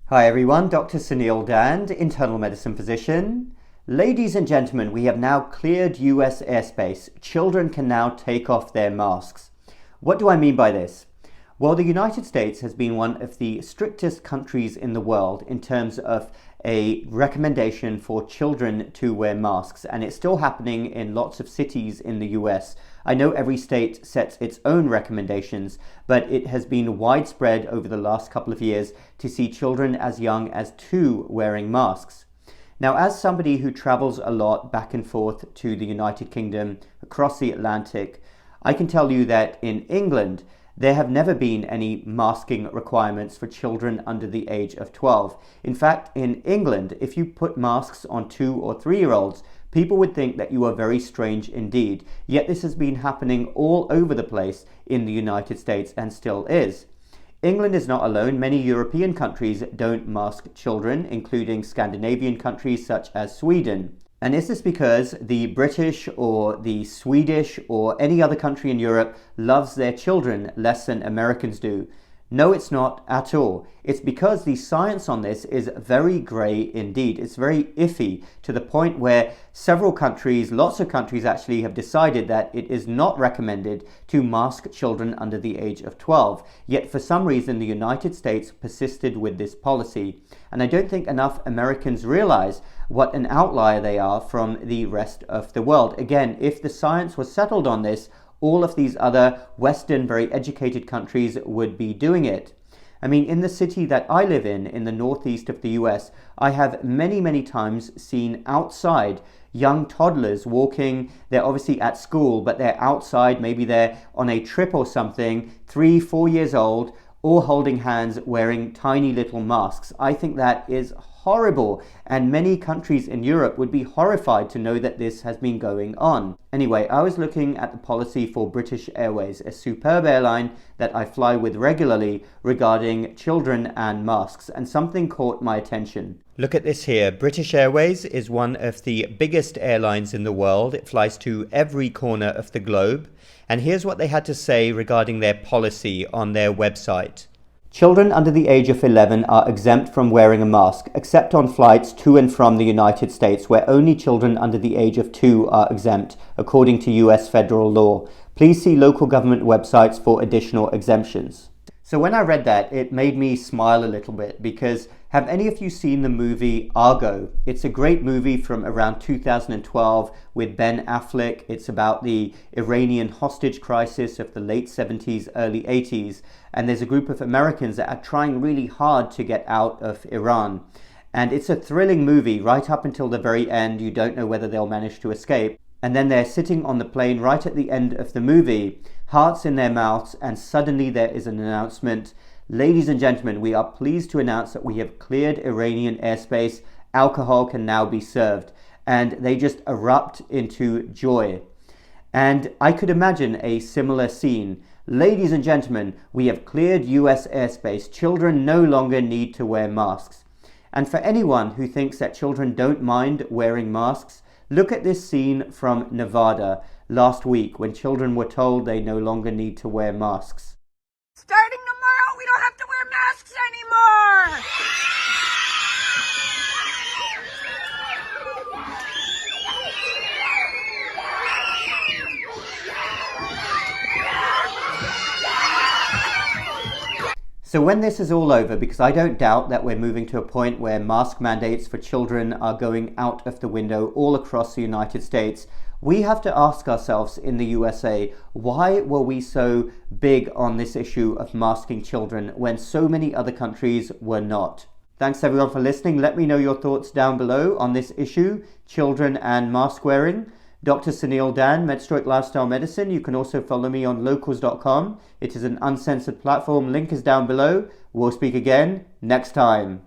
Hi everyone, Dr. Suneel Dhand, internal medicine physician. Ladies and gentlemen, we have now cleared US airspace. Children can now take off their masks. What do I mean by this? Well, the United States has been one of the strictest countries in the world in terms of a recommendation for children to wear masks, and it's still happening in lots of cities in the US. I know every state sets its own recommendations, but it has been widespread over the last couple of years to see children as young as 2 wearing masks. Now, as somebody who travels a lot back and forth to the United Kingdom, across the Atlantic, I can tell you that in England, there have never been any masking requirements for children under the age of 12. In fact, in England, if you put masks on 2 or 3-year-olds, people would think that you are very strange indeed. Yet this has been happening all over the place in the United States and still is. England is not alone. Many European countries don't mask children, including Scandinavian countries such as Sweden. And is this because the British or the Swedish or any other country in Europe loves their children less than Americans do? No, it's not at all. It's because the science on this is very grey indeed. It's very iffy, to the point where several countries, lots of countries actually, have decided that it is not recommended to mask children under the age of 12. Yet for some reason the United States persisted with this policy. And I don't think enough Americans realize what an outlier they are from the rest of the world. Again, if the science was settled on this, all of these other Western, very educated countries would be doing it. I mean, in the city that I live in the northeast of the US, I have many times seen outside young toddlers walking. They're obviously at school, but they're outside, maybe they're on a trip or something, 3-4 years old, all holding hands, wearing tiny little masks. I think that is horrible, and many countries in Europe would be horrified to know that this has been going on. Anyway, I was looking at the policy for British Airways, a superb airline that I fly with regularly, regarding children and masks, and something caught my attention. Look at this here. British Airways is one of the biggest airlines in the world. It flies to every corner of the globe. And here's what they had to say regarding their policy on their website. Children under the age of 11 are exempt from wearing a mask, except on flights to and from the United States, where only children under the age of 2 are exempt, according to US federal law. Please see local government websites for additional exemptions. So when I read that, it made me smile a little bit, because have any of you seen the movie Argo? It's a great movie from around 2012 with Ben Affleck. It's about the Iranian hostage crisis of the late 70s, early 80s. And there's a group of Americans that are trying really hard to get out of Iran. And it's a thrilling movie right up until the very end. You don't know whether they'll manage to escape. And then they're sitting on the plane right at the end of the movie, hearts in their mouths, and suddenly there is an announcement. Ladies and gentlemen, we are pleased to announce that we have cleared Iranian airspace. Alcohol can now be served. And they just erupt into joy. And I could imagine a similar scene. Ladies and gentlemen, we have cleared US airspace. Children no longer need to wear masks. And for anyone who thinks that children don't mind wearing masks, look at this scene from Nevada last week when children were told they no longer need to wear masks. Starting tomorrow, we don't have to wear masks anymore! So when this is all over, because I don't doubt that we're moving to a point where mask mandates for children are going out of the window all across the United States, we have to ask ourselves in the USA, why were we so big on this issue of masking children when so many other countries were not? Thanks everyone for listening. Let me know your thoughts down below on this issue, children and mask wearing. Dr. Suneel Dhand, MedStroke Lifestyle Medicine. You can also follow me on locals.com. It is an uncensored platform. Link is down below. We'll speak again next time.